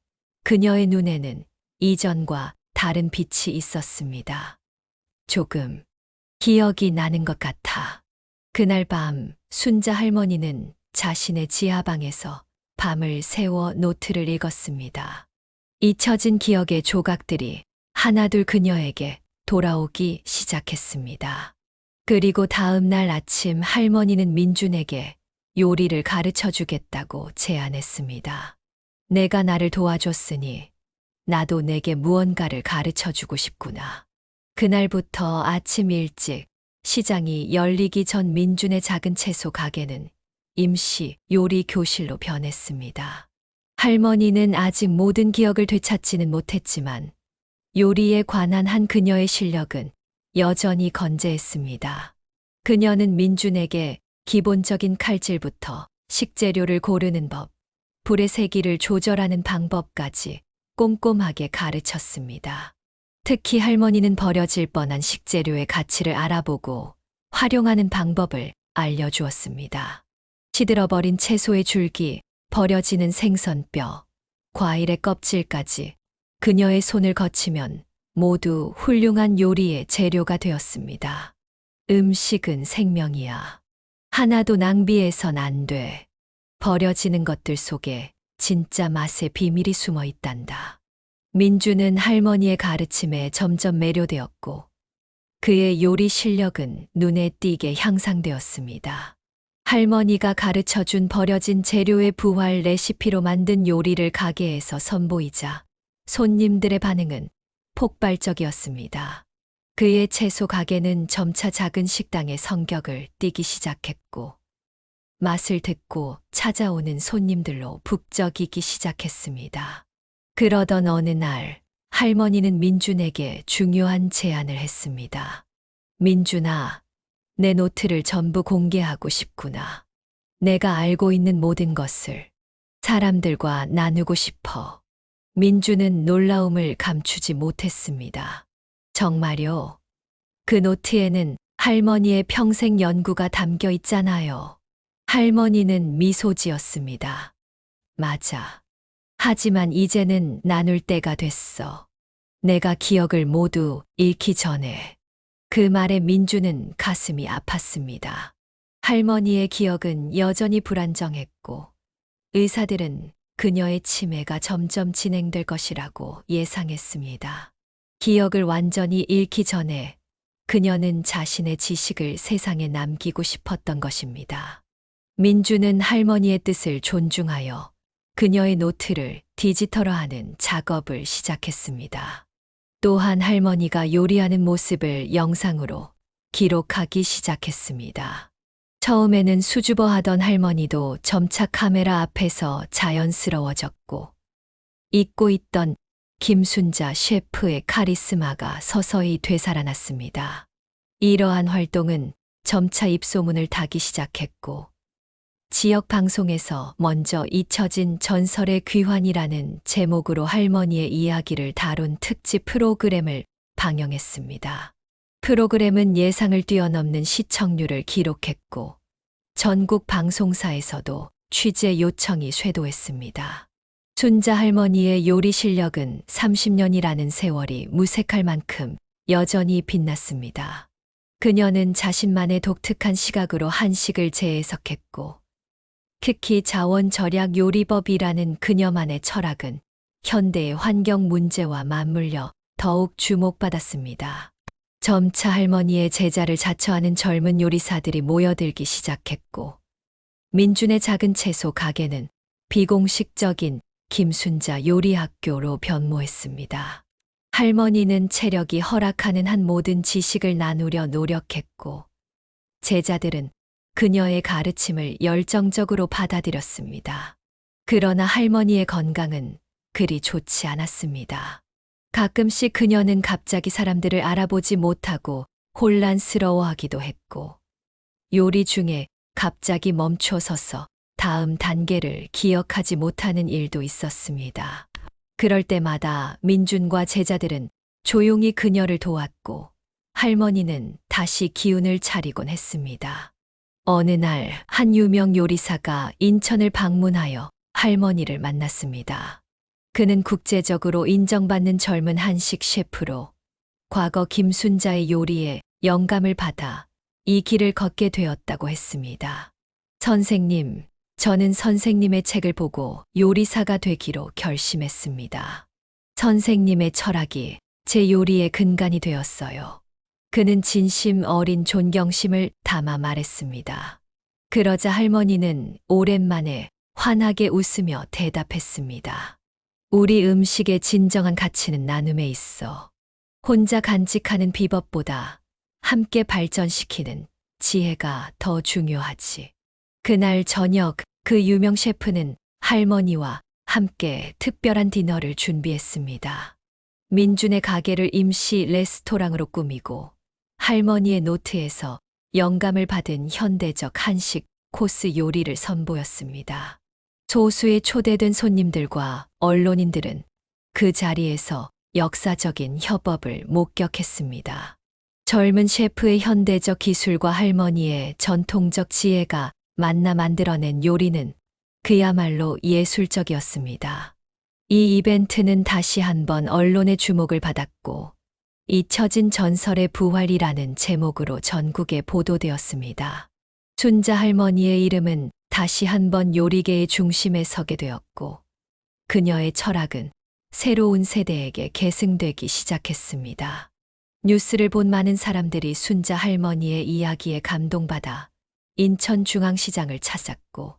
그녀의 눈에는 이전과 다른 빛이 있었습니다. 조금 기억이 나는 것 같아. 그날 밤 순자 할머니는 자신의 지하방에서 밤을 새워 노트를 읽었습니다. 잊혀진 기억의 조각들이 하나둘 그녀에게 돌아오기 시작했습니다. 그리고 다음 날 아침 할머니는 민준에게 요리를 가르쳐 주겠다고 제안했습니다. 내가 나를 도와줬으니 나도 내게 무언가를 가르쳐 주고 싶구나. 그날부터 아침 일찍 시장이 열리기 전 민준의 작은 채소 가게는 임시 요리 교실로 변했습니다. 할머니는 아직 모든 기억을 되찾지는 못했지만 요리에 관한 한 그녀의 실력은 여전히 건재했습니다. 그녀는 민준에게 기본적인 칼질부터 식재료를 고르는 법, 불의 세기를 조절하는 방법까지 꼼꼼하게 가르쳤습니다. 특히 할머니는 버려질 뻔한 식재료의 가치를 알아보고 활용하는 방법을 알려주었습니다. 시들어버린 채소의 줄기, 버려지는 생선뼈, 과일의 껍질까지 그녀의 손을 거치면 모두 훌륭한 요리의 재료가 되었습니다. 음식은 생명이야. 하나도 낭비해선 안 돼. 버려지는 것들 속에 진짜 맛의 비밀이 숨어 있단다. 민주는 할머니의 가르침에 점점 매료되었고 그의 요리 실력은 눈에 띄게 향상되었습니다. 할머니가 가르쳐준 버려진 재료의 부활 레시피로 만든 요리를 가게에서 선보이자 손님들의 반응은 폭발적이었습니다. 그의 채소 가게는 점차 작은 식당의 성격을 띠기 시작했고 맛을 듣고 찾아오는 손님들로 북적이기 시작했습니다. 그러던 어느 날 할머니는 민준에게 중요한 제안을 했습니다. 민준아, 내 노트를 전부 공개하고 싶구나. 내가 알고 있는 모든 것을 사람들과 나누고 싶어. 민준은 놀라움을 감추지 못했습니다. 정말요? 그 노트에는 할머니의 평생 연구가 담겨 있잖아요. 할머니는 미소 지었습니다. 맞아. 하지만 이제는 나눌 때가 됐어. 내가 기억을 모두 잃기 전에. 그 말에 민주는 가슴이 아팠습니다. 할머니의 기억은 여전히 불안정했고, 의사들은 그녀의 치매가 점점 진행될 것이라고 예상했습니다. 기억을 완전히 잃기 전에 그녀는 자신의 지식을 세상에 남기고 싶었던 것입니다. 민주는 할머니의 뜻을 존중하여 그녀의 노트를 디지털화하는 작업을 시작했습니다. 또한 할머니가 요리하는 모습을 영상으로 기록하기 시작했습니다. 처음에는 수줍어하던 할머니도 점차 카메라 앞에서 자연스러워졌고, 잊고 있던 김순자 셰프의 카리스마가 서서히 되살아났습니다. 이러한 활동은 점차 입소문을 타기 시작했고, 지역 방송에서 먼저 잊혀진 전설의 귀환이라는 제목으로 할머니의 이야기를 다룬 특집 프로그램을 방영했습니다. 프로그램은 예상을 뛰어넘는 시청률을 기록했고, 전국 방송사에서도 취재 요청이 쇄도했습니다. 순자 할머니의 요리 실력은 30년이라는 세월이 무색할 만큼 여전히 빛났습니다. 그녀는 자신만의 독특한 시각으로 한식을 재해석했고, 특히 자원 절약 요리법이라는 그녀만의 철학은 현대의 환경 문제와 맞물려 더욱 주목받았습니다. 점차 할머니의 제자를 자처하는 젊은 요리사들이 모여들기 시작했고, 민준의 작은 채소 가게는 비공식적인 김순자 요리학교로 변모했습니다. 할머니는 체력이 허락하는 한 모든 지식을 나누려 노력했고, 제자들은 그녀의 가르침을 열정적으로 받아들였습니다. 그러나 할머니의 건강은 그리 좋지 않았습니다. 가끔씩 그녀는 갑자기 사람들을 알아보지 못하고 혼란스러워하기도 했고, 요리 중에 갑자기 멈춰서서 다음 단계를 기억하지 못하는 일도 있었습니다. 그럴 때마다 민준과 제자들은 조용히 그녀를 도왔고, 할머니는 다시 기운을 차리곤 했습니다. 어느 날 한 유명 요리사가 인천을 방문하여 할머니를 만났습니다. 그는 국제적으로 인정받는 젊은 한식 셰프로 과거 김순자의 요리에 영감을 받아 이 길을 걷게 되었다고 했습니다. 선생님, 저는 선생님의 책을 보고 요리사가 되기로 결심했습니다. 선생님의 철학이 제 요리의 근간이 되었어요. 그는 진심 어린 존경심을 담아 말했습니다. 그러자 할머니는 오랜만에 환하게 웃으며 대답했습니다. 우리 음식의 진정한 가치는 나눔에 있어. 혼자 간직하는 비법보다 함께 발전시키는 지혜가 더 중요하지. 그날 저녁 그 유명 셰프는 할머니와 함께 특별한 디너를 준비했습니다. 민준의 가게를 임시 레스토랑으로 꾸미고, 할머니의 노트에서 영감을 받은 현대적 한식 코스 요리를 선보였습니다. 소수의 초대된 손님들과 언론인들은 그 자리에서 역사적인 협업을 목격했습니다. 젊은 셰프의 현대적 기술과 할머니의 전통적 지혜가 만나 만들어낸 요리는 그야말로 예술적이었습니다. 이 이벤트는 다시 한번 언론의 주목을 받았고, 잊혀진 전설의 부활이라는 제목으로 전국에 보도되었습니다. 순자 할머니의 이름은 다시 한번 요리계의 중심에 서게 되었고, 그녀의 철학은 새로운 세대에게 계승되기 시작했습니다. 뉴스를 본 많은 사람들이 순자 할머니의 이야기에 감동받아 인천중앙시장을 찾았고,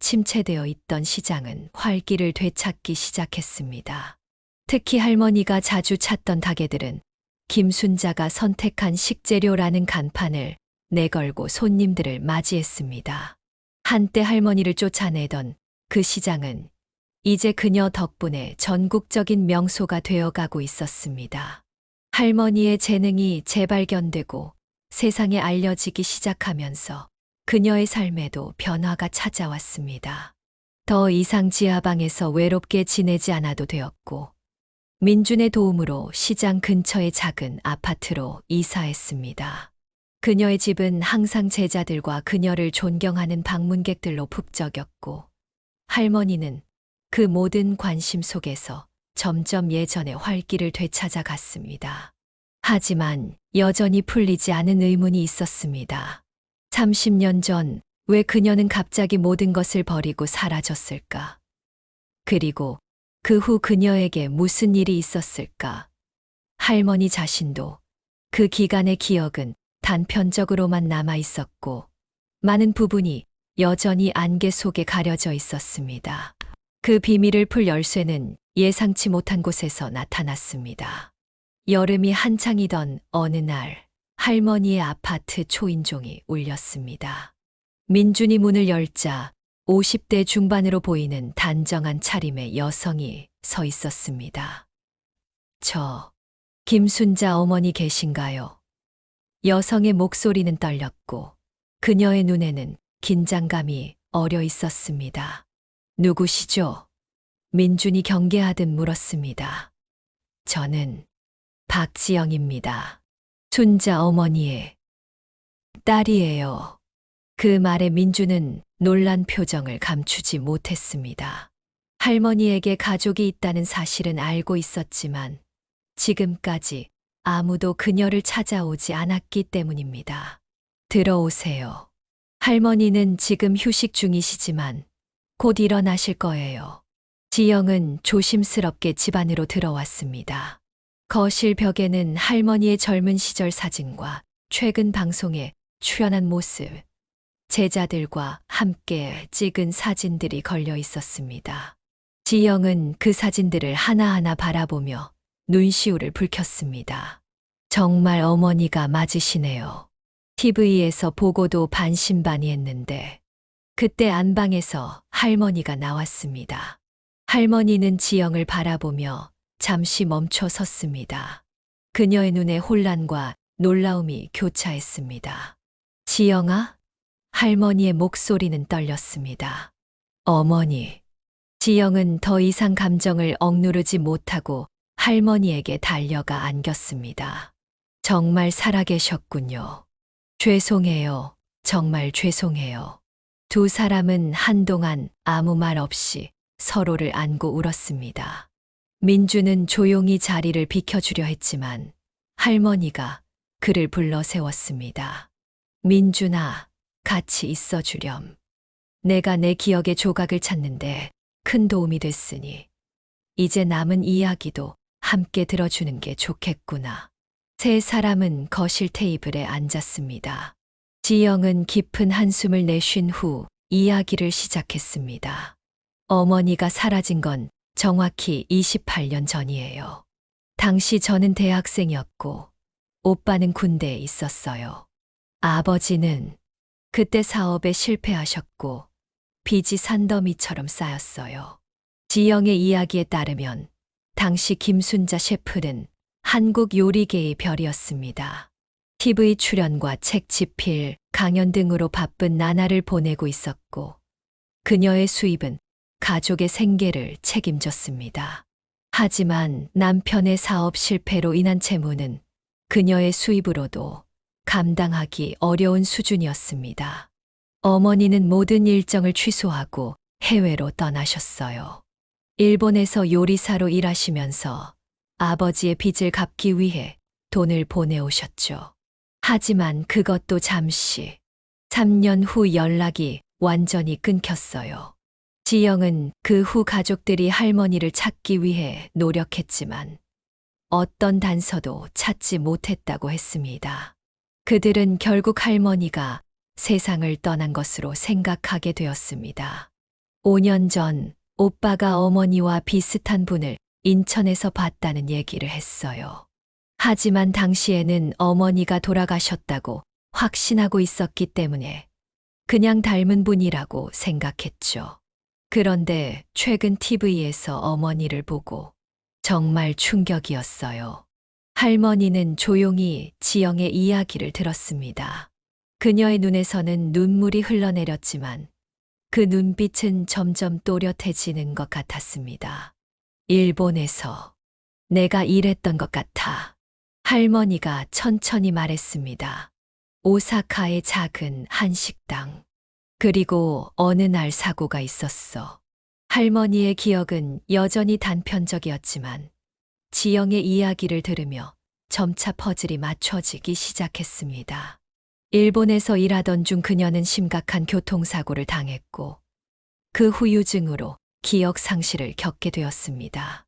침체되어 있던 시장은 활기를 되찾기 시작했습니다. 특히 할머니가 자주 찾던 가게들은 김순자가 선택한 식재료라는 간판을 내걸고 손님들을 맞이했습니다. 한때 할머니를 쫓아내던 그 시장은 이제 그녀 덕분에 전국적인 명소가 되어가고 있었습니다. 할머니의 재능이 재발견되고 세상에 알려지기 시작하면서 그녀의 삶에도 변화가 찾아왔습니다. 더 이상 지하방에서 외롭게 지내지 않아도 되었고, 민준의 도움으로 시장 근처의 작은 아파트로 이사했습니다. 그녀의 집은 항상 제자들과 그녀를 존경하는 방문객들로 북적였고, 할머니는 그 모든 관심 속에서 점점 예전의 활기를 되찾아 갔습니다. 하지만 여전히 풀리지 않은 의문이 있었습니다. 30년 전 왜 그녀는 갑자기 모든 것을 버리고 사라졌을까? 그리고 그 후 그녀에게 무슨 일이 있었을까? 할머니 자신도 그 기간의 기억은 단편적으로만 남아 있었고, 많은 부분이 여전히 안개 속에 가려져 있었습니다. 그 비밀을 풀 열쇠는 예상치 못한 곳에서 나타났습니다. 여름이 한창이던 어느 날, 할머니의 아파트 초인종이 울렸습니다. 민준이 문을 열자 50대 중반으로 보이는 단정한 차림의 여성이 서 있었습니다. 김순자 어머니 계신가요? 여성의 목소리는 떨렸고 그녀의 눈에는 긴장감이 어려 있었습니다. 누구시죠? 민준이 경계하듯 물었습니다. 저는 박지영입니다. 순자 어머니의 딸이에요. 그 말에 민준은 놀란 표정을 감추지 못했습니다. 할머니에게 가족이 있다는 사실은 알고 있었지만 지금까지 아무도 그녀를 찾아오지 않았기 때문입니다. 들어오세요. 할머니는 지금 휴식 중이시지만 곧 일어나실 거예요. 지영은 조심스럽게 집 안으로 들어왔습니다. 거실 벽에는 할머니의 젊은 시절 사진과 최근 방송에 출연한 모습, 제자들과 함께 찍은 사진들이 걸려 있었습니다. 지영은 그 사진들을 하나하나 바라보며 눈시울을 붉혔습니다. 정말 어머니가 맞으시네요. TV에서 보고도 반신반의했는데 그때 안방에서 할머니가 나왔습니다. 할머니는 지영을 바라보며 잠시 멈춰 섰습니다. 그녀의 눈에 혼란과 놀라움이 교차했습니다. 지영아? 할머니의 목소리는 떨렸습니다. 어머니. 지영은 더 이상 감정을 억누르지 못하고 할머니에게 달려가 안겼습니다. 정말 살아계셨군요. 죄송해요. 정말 죄송해요. 두 사람은 한동안 아무 말 없이 서로를 안고 울었습니다. 민주는 조용히 자리를 비켜주려 했지만 할머니가 그를 불러 세웠습니다. 민준아, 같이 있어 주렴. 내가 내 기억의 조각을 찾는데 큰 도움이 됐으니 이제 남은 이야기도 함께 들어주는 게 좋겠구나. 세 사람은 거실 테이블에 앉았습니다. 지영은 깊은 한숨을 내쉰 후 이야기를 시작했습니다. 어머니가 사라진 건 정확히 28년 전이에요. 당시 저는 대학생이었고 오빠는 군대에 있었어요. 아버지는 그때 사업에 실패하셨고 빚이 산더미처럼 쌓였어요. 지영의 이야기에 따르면 당시 김순자 셰프는 한국 요리계의 별이었습니다. TV 출연과 책 집필, 강연 등으로 바쁜 나날을 보내고 있었고 그녀의 수입은 가족의 생계를 책임졌습니다. 하지만 남편의 사업 실패로 인한 채무는 그녀의 수입으로도 감당하기 어려운 수준이었습니다. 어머니는 모든 일정을 취소하고 해외로 떠나셨어요. 일본에서 요리사로 일하시면서 아버지의 빚을 갚기 위해 돈을 보내오셨죠. 하지만 그것도 잠시. 3년 후 연락이 완전히 끊겼어요. 지영은 그 후 가족들이 할머니를 찾기 위해 노력했지만 어떤 단서도 찾지 못했다고 했습니다. 그들은 결국 할머니가 세상을 떠난 것으로 생각하게 되었습니다. 5년 전 오빠가 어머니와 비슷한 분을 인천에서 봤다는 얘기를 했어요. 하지만 당시에는 어머니가 돌아가셨다고 확신하고 있었기 때문에 그냥 닮은 분이라고 생각했죠. 그런데 최근 TV에서 어머니를 보고 정말 충격이었어요. 할머니는 조용히 지영의 이야기를 들었습니다. 그녀의 눈에서는 눈물이 흘러내렸지만 그 눈빛은 점점 또렷해지는 것 같았습니다. 일본에서 내가 일했던 것 같아. 할머니가 천천히 말했습니다. 오사카의 작은 한식당. 그리고 어느 날 사고가 있었어. 할머니의 기억은 여전히 단편적이었지만 지영의 이야기를 들으며 점차 퍼즐이 맞춰지기 시작했습니다. 일본에서 일하던 중 그녀는 심각한 교통사고를 당했고 그 후유증으로 기억 상실을 겪게 되었습니다.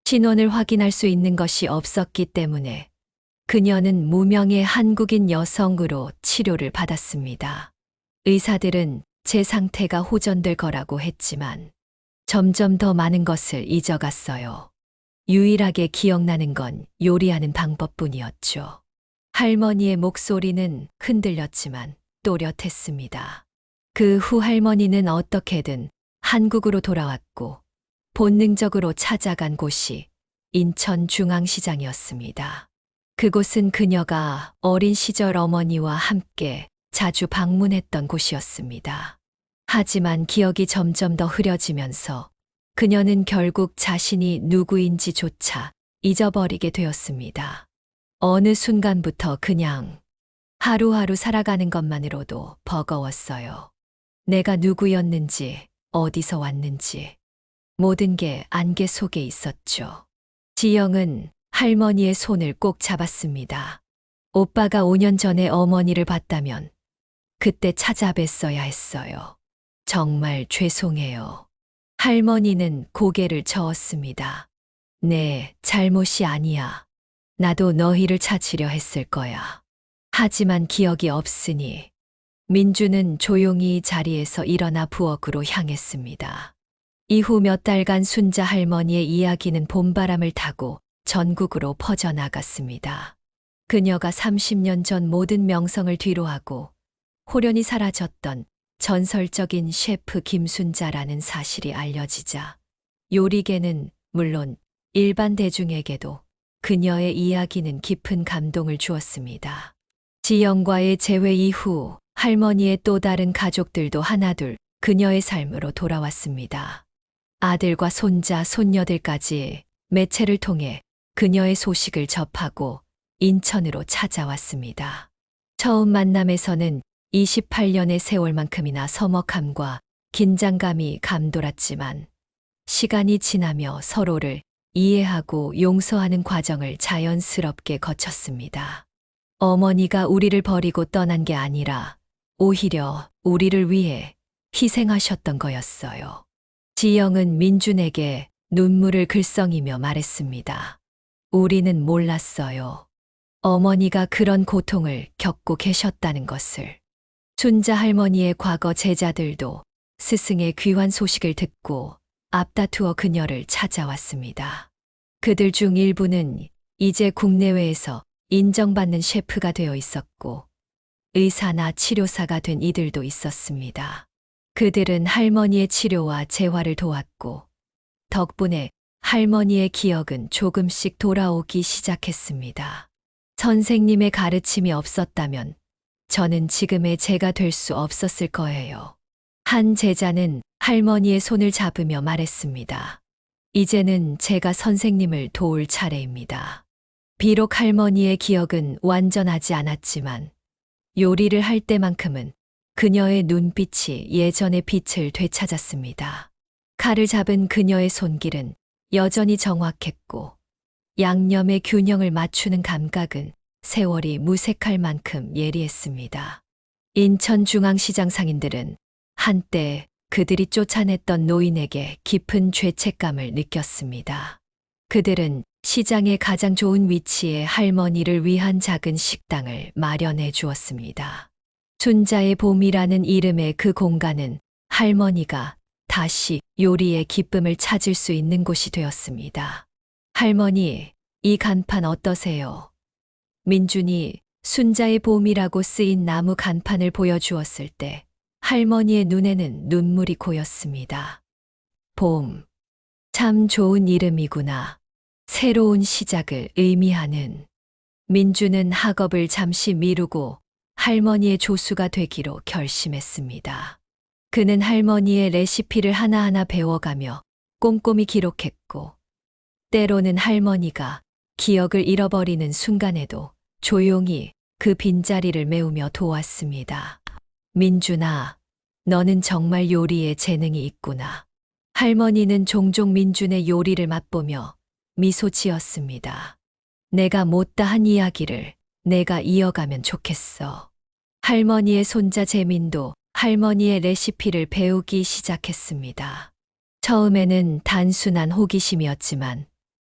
신원을 확인할 수 있는 것이 없었기 때문에 그녀는 무명의 한국인 여성으로 치료를 받았습니다. 의사들은 제 상태가 호전될 거라고 했지만 점점 더 많은 것을 잊어갔어요. 유일하게 기억나는 건 요리하는 방법뿐이었죠. 할머니의 목소리는 흔들렸지만 또렷했습니다. 그 후 할머니는 어떻게든 한국으로 돌아왔고 본능적으로 찾아간 곳이 인천중앙시장이었습니다. 그곳은 그녀가 어린 시절 어머니와 함께 자주 방문했던 곳이었습니다. 하지만 기억이 점점 더 흐려지면서 그녀는 결국 자신이 누구인지조차 잊어버리게 되었습니다. 어느 순간부터 그냥 하루하루 살아가는 것만으로도 버거웠어요. 내가 누구였는지, 어디서 왔는지, 모든 게 안개 속에 있었죠. 지영은 할머니의 손을 꼭 잡았습니다. 오빠가 5년 전에 어머니를 봤다면 그때 찾아뵀어야 했어요. 정말 죄송해요. 할머니는 고개를 저었습니다. 네, 잘못이 아니야. 나도 너희를 찾으려 했을 거야. 하지만 기억이 없으니 민주는 조용히 자리에서 일어나 부엌으로 향했습니다. 이후 몇 달간 순자 할머니의 이야기는 봄바람을 타고 전국으로 퍼져나갔습니다. 그녀가 30년 전 모든 명성을 뒤로하고 호련히 사라졌던 전설적인 셰프 김순자라는 사실이 알려지자 요리계는 물론 일반 대중에게도 그녀의 이야기는 깊은 감동을 주었습니다. 지영과의 재회 이후 할머니의 또 다른 가족들도 하나둘 그녀의 삶으로 돌아왔습니다. 아들과 손자, 손녀들까지 매체를 통해 그녀의 소식을 접하고 인천으로 찾아왔습니다. 처음 만남에서는 28년의 세월만큼이나 서먹함과 긴장감이 감돌았지만 시간이 지나며 서로를 이해하고 용서하는 과정을 자연스럽게 거쳤습니다. 어머니가 우리를 버리고 떠난 게 아니라 오히려 우리를 위해 희생하셨던 거였어요. 지영은 민준에게 눈물을 글썽이며 말했습니다. 우리는 몰랐어요. 어머니가 그런 고통을 겪고 계셨다는 것을. 순자 할머니의 과거 제자들도 스승의 귀환 소식을 듣고 앞다투어 그녀를 찾아왔습니다. 그들 중 일부는 이제 국내외에서 인정받는 셰프가 되어 있었고 의사나 치료사가 된 이들도 있었습니다. 그들은 할머니의 치료와 재활을 도왔고 덕분에 할머니의 기억은 조금씩 돌아오기 시작했습니다. 선생님의 가르침이 없었다면 저는 지금의 제가 될 수 없었을 거예요. 한 제자는 할머니의 손을 잡으며 말했습니다. 이제는 제가 선생님을 도울 차례입니다. 비록 할머니의 기억은 완전하지 않았지만 요리를 할 때만큼은 그녀의 눈빛이 예전의 빛을 되찾았습니다. 칼을 잡은 그녀의 손길은 여전히 정확했고 양념의 균형을 맞추는 감각은 세월이 무색할 만큼 예리했습니다. 인천중앙시장 상인들은 한때 그들이 쫓아냈던 노인에게 깊은 죄책감을 느꼈습니다. 그들은 시장의 가장 좋은 위치에 할머니를 위한 작은 식당을 마련해 주었습니다. 순자의 봄이라는 이름의 그 공간은 할머니가 다시 요리의 기쁨을 찾을 수 있는 곳이 되었습니다. 할머니, 이 간판 어떠세요? 민준이 순자의 봄이라고 쓰인 나무 간판을 보여주었을 때 할머니의 눈에는 눈물이 고였습니다. 봄. 참 좋은 이름이구나. 새로운 시작을 의미하는. 민주는 학업을 잠시 미루고 할머니의 조수가 되기로 결심했습니다. 그는 할머니의 레시피를 하나하나 배워가며 꼼꼼히 기록했고 때로는 할머니가 기억을 잃어버리는 순간에도 조용히 그 빈자리를 메우며 도왔습니다. 민준아, 너는 정말 요리에 재능이 있구나. 할머니는 종종 민준의 요리를 맛보며 미소 지었습니다. 내가 못다한 이야기를 내가 이어가면 좋겠어. 할머니의 손자 재민도 할머니의 레시피를 배우기 시작했습니다. 처음에는 단순한 호기심이었지만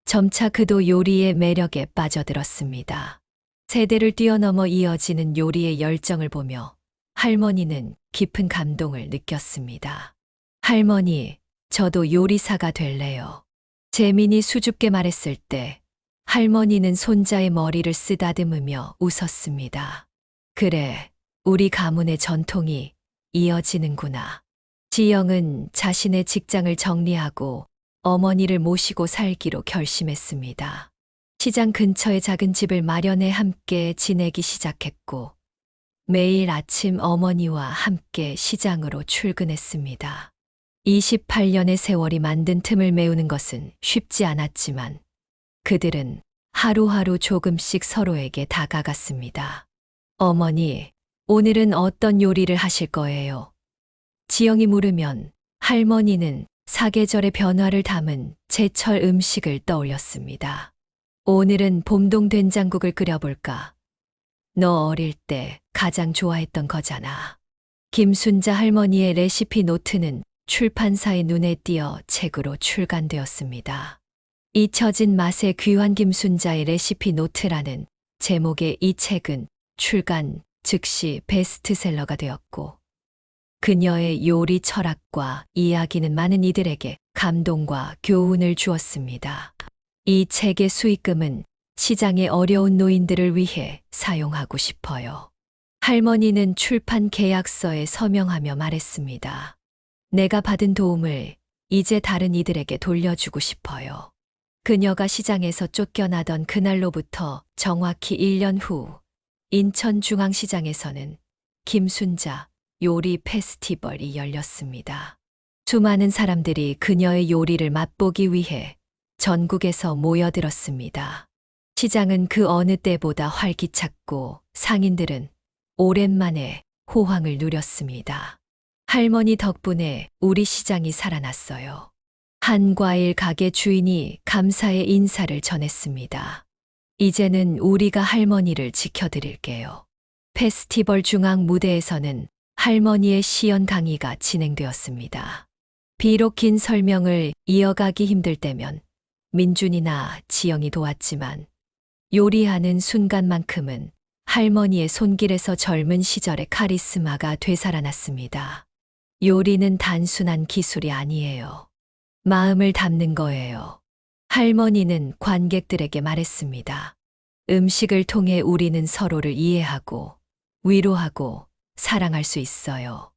점차 그도 요리의 매력에 빠져들었습니다. 세대를 뛰어넘어 이어지는 요리의 열정을 보며 할머니는 깊은 감동을 느꼈습니다. 할머니, 저도 요리사가 될래요. 재민이 수줍게 말했을 때 할머니는 손자의 머리를 쓰다듬으며 웃었습니다. 그래, 우리 가문의 전통이 이어지는구나. 지영은 자신의 직장을 정리하고 어머니를 모시고 살기로 결심했습니다. 시장 근처에 작은 집을 마련해 함께 지내기 시작했고, 매일 아침 어머니와 함께 시장으로 출근했습니다. 28년의 세월이 만든 틈을 메우는 것은 쉽지 않았지만, 그들은 하루하루 조금씩 서로에게 다가갔습니다. 어머니, 오늘은 어떤 요리를 하실 거예요? 지영이 물으면 할머니는 사계절의 변화를 담은 제철 음식을 떠올렸습니다. 오늘은 봄동 된장국을 끓여볼까? 너 어릴 때 가장 좋아했던 거잖아. 김순자 할머니의 레시피 노트는 출판사의 눈에 띄어 책으로 출간되었습니다. 잊혀진 맛의 귀환 김순자의 레시피 노트라는 제목의 이 책은 출간 즉시 베스트셀러가 되었고, 그녀의 요리 철학과 이야기는 많은 이들에게 감동과 교훈을 주었습니다. 이 책의 수익금은 시장의 어려운 노인들을 위해 사용하고 싶어요. 할머니는 출판 계약서에 서명하며 말했습니다. 내가 받은 도움을 이제 다른 이들에게 돌려주고 싶어요. 그녀가 시장에서 쫓겨나던 그날로부터 정확히 1년 후 인천중앙시장에서는 김순자 요리 페스티벌이 열렸습니다. 수많은 사람들이 그녀의 요리를 맛보기 위해 전국에서 모여들었습니다. 시장은 그 어느 때보다 활기찼고 상인들은 오랜만에 호황을 누렸습니다. 할머니 덕분에 우리 시장이 살아났어요. 한 과일 가게 주인이 감사의 인사를 전했습니다. 이제는 우리가 할머니를 지켜드릴게요. 페스티벌 중앙 무대에서는 할머니의 시연 강의가 진행되었습니다. 비록 긴 설명을 이어가기 힘들 때면 민준이나 지영이 도왔지만 요리하는 순간만큼은 할머니의 손길에서 젊은 시절의 카리스마가 되살아났습니다. 요리는 단순한 기술이 아니에요. 마음을 담는 거예요. 할머니는 관객들에게 말했습니다. 음식을 통해 우리는 서로를 이해하고 위로하고 사랑할 수 있어요.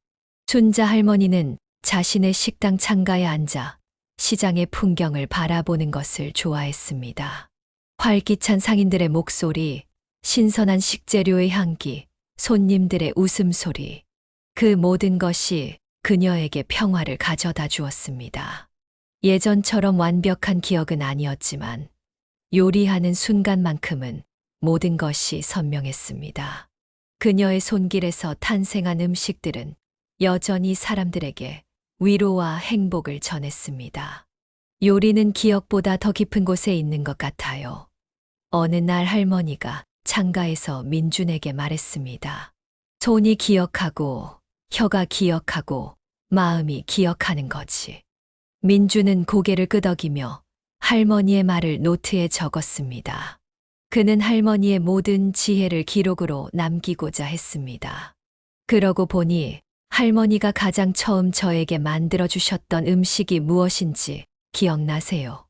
순자 할머니는 자신의 식당 창가에 앉아 시장의 풍경을 바라보는 것을 좋아했습니다. 활기찬 상인들의 목소리, 신선한 식재료의 향기, 손님들의 웃음소리, 그 모든 것이 그녀에게 평화를 가져다 주었습니다. 예전처럼 완벽한 기억은 아니었지만 요리하는 순간만큼은 모든 것이 선명했습니다. 그녀의 손길에서 탄생한 음식들은 여전히 사람들에게 위로와 행복을 전했습니다. 요리는 기억보다 더 깊은 곳에 있는 것 같아요. 어느 날 할머니가 창가에서 민준에게 말했습니다. 손이 기억하고 혀가 기억하고 마음이 기억하는 거지. 민준은 고개를 끄덕이며 할머니의 말을 노트에 적었습니다. 그는 할머니의 모든 지혜를 기록으로 남기고자 했습니다. 그러고 보니 할머니가 가장 처음 저에게 만들어주셨던 음식이 무엇인지 기억나세요?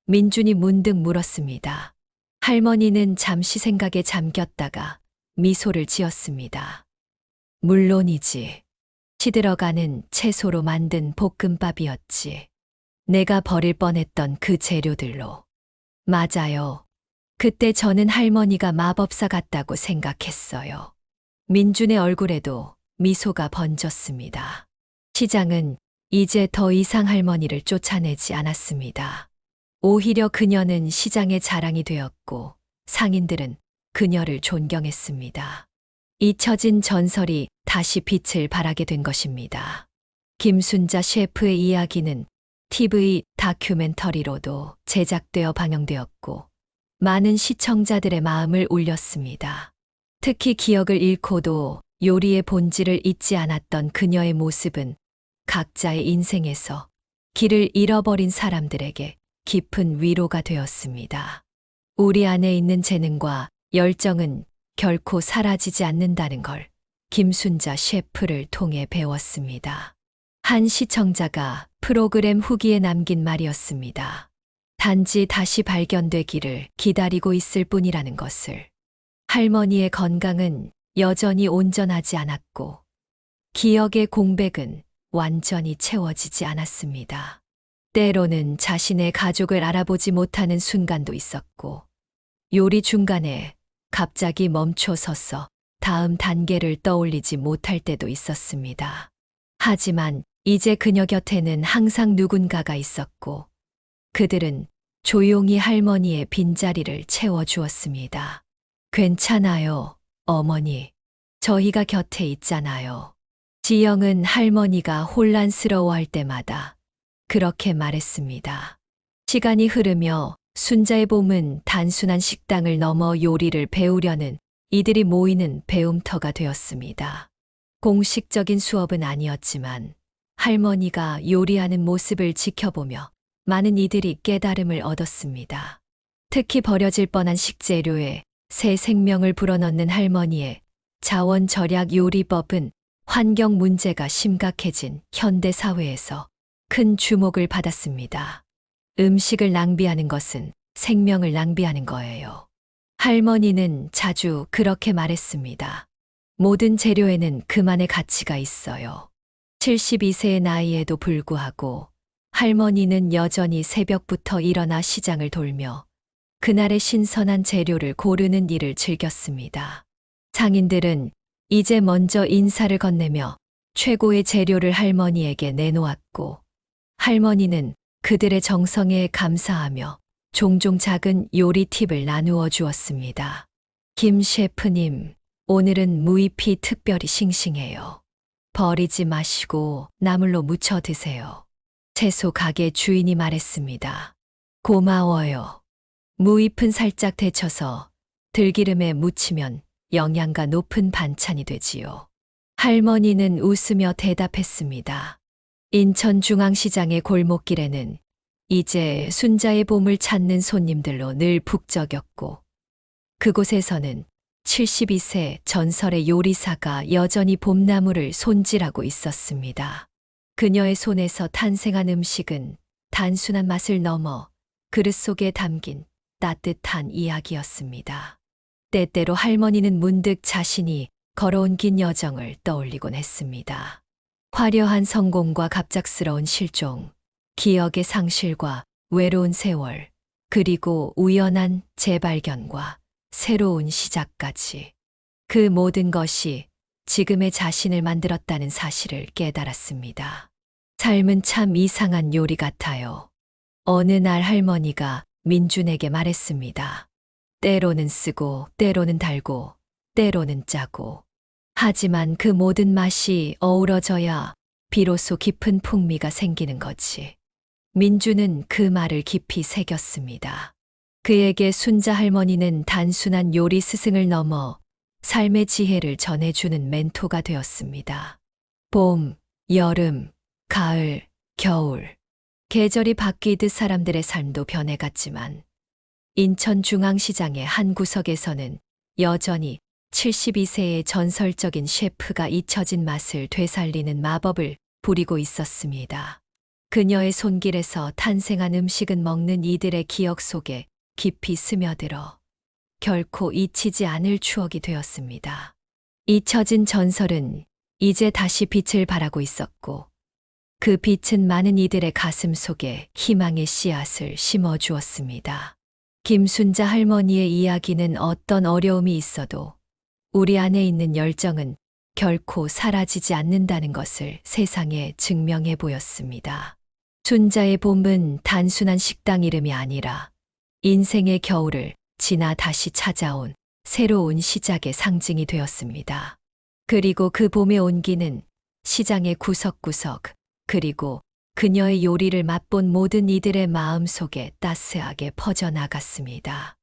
민준이 문득 물었습니다. 할머니는 잠시 생각에 잠겼다가 미소를 지었습니다. 물론이지. 시들어가는 채소로 만든 볶음밥이었지. 내가 버릴 뻔했던 그 재료들로. 맞아요. 그때 저는 할머니가 마법사 같다고 생각했어요. 민준의 얼굴에도 미소가 번졌습니다. 시장은 이제 더 이상 할머니를 쫓아내지 않았습니다. 오히려 그녀는 시장의 자랑이 되었고 상인들은 그녀를 존경했습니다. 잊혀진 전설이 다시 빛을 발하게 된 것입니다. 김순자 셰프의 이야기는 TV 다큐멘터리로도 제작되어 방영되었고 많은 시청자들의 마음을 울렸습니다. 특히 기억을 잃고도 요리의 본질을 잊지 않았던 그녀의 모습은 각자의 인생에서 길을 잃어버린 사람들에게 깊은 위로가 되었습니다. 우리 안에 있는 재능과 열정은 결코 사라지지 않는다는 걸 김순자 셰프를 통해 배웠습니다. 한 시청자가 프로그램 후기에 남긴 말이었습니다. 단지 다시 발견되기를 기다리고 있을 뿐이라는 것을. 할머니의 건강은 여전히 온전하지 않았고 기억의 공백은 완전히 채워지지 않았습니다. 때로는 자신의 가족을 알아보지 못하는 순간도 있었고 요리 중간에 갑자기 멈춰 서서 다음 단계를 떠올리지 못할 때도 있었습니다. 하지만 이제 그녀 곁에는 항상 누군가가 있었고 그들은 조용히 할머니의 빈자리를 채워주었습니다. 괜찮아요, 어머니. 저희가 곁에 있잖아요. 지영은 할머니가 혼란스러워할 때마다 그렇게 말했습니다. 시간이 흐르며 순자의 봄은 단순한 식당을 넘어 요리를 배우려는 이들이 모이는 배움터가 되었습니다. 공식적인 수업은 아니었지만 할머니가 요리하는 모습을 지켜보며 많은 이들이 깨달음을 얻었습니다. 특히 버려질 뻔한 식재료에 새 생명을 불어넣는 할머니의 자원 절약 요리법은 환경 문제가 심각해진 현대 사회에서 큰 주목을 받았습니다. 음식을 낭비하는 것은 생명을 낭비하는 거예요. 할머니는 자주 그렇게 말했습니다. 모든 재료에는 그만의 가치가 있어요. 72세의 나이에도 불구하고 할머니는 여전히 새벽부터 일어나 시장을 돌며 그날의 신선한 재료를 고르는 일을 즐겼습니다. 상인들은 이제 먼저 인사를 건네며 최고의 재료를 할머니에게 내놓았고 할머니는 그들의 정성에 감사하며 종종 작은 요리 팁을 나누어 주었습니다. 김 셰프님, 오늘은 무잎이 특별히 싱싱해요. 버리지 마시고 나물로 무쳐 드세요. 채소 가게 주인이 말했습니다. 고마워요. 무잎은 살짝 데쳐서 들기름에 무치면 영양가 높은 반찬이 되지요. 할머니는 웃으며 대답했습니다. 인천중앙시장의 골목길에는 이제 순자의 봄을 찾는 손님들로 늘 북적였고 그곳에서는 72세 전설의 요리사가 여전히 봄나물을 손질하고 있었습니다. 그녀의 손에서 탄생한 음식은 단순한 맛을 넘어 그릇 속에 담긴 따뜻한 이야기였습니다. 때때로 할머니는 문득 자신이 걸어온 긴 여정을 떠올리곤 했습니다. 화려한 성공과 갑작스러운 실종, 기억의 상실과 외로운 세월, 그리고 우연한 재발견과 새로운 시작까지. 그 모든 것이 지금의 자신을 만들었다는 사실을 깨달았습니다. 삶은 참 이상한 요리 같아요. 어느 날 할머니가 민준에게 말했습니다. 때로는 쓰고, 때로는 달고, 때로는 짜고. 하지만 그 모든 맛이 어우러져야 비로소 깊은 풍미가 생기는 거지. 민준은 그 말을 깊이 새겼습니다. 그에게 순자 할머니는 단순한 요리 스승을 넘어 삶의 지혜를 전해주는 멘토가 되었습니다. 봄, 여름, 가을, 겨울. 계절이 바뀌듯 사람들의 삶도 변해갔지만 인천중앙시장의 한 구석에서는 여전히 72세의 전설적인 셰프가 잊혀진 맛을 되살리는 마법을 부리고 있었습니다. 그녀의 손길에서 탄생한 음식은 먹는 이들의 기억 속에 깊이 스며들어 결코 잊히지 않을 추억이 되었습니다. 잊혀진 전설은 이제 다시 빛을 발하고 있었고 그 빛은 많은 이들의 가슴 속에 희망의 씨앗을 심어 주었습니다. 김순자 할머니의 이야기는 어떤 어려움이 있어도 우리 안에 있는 열정은 결코 사라지지 않는다는 것을 세상에 증명해 보였습니다. 춘자의 봄은 단순한 식당 이름이 아니라 인생의 겨울을 지나 다시 찾아온 새로운 시작의 상징이 되었습니다. 그리고 그 봄의 온기는 시장의 구석구석, 그리고 그녀의 요리를 맛본 모든 이들의 마음 속에 따스하게 퍼져나갔습니다.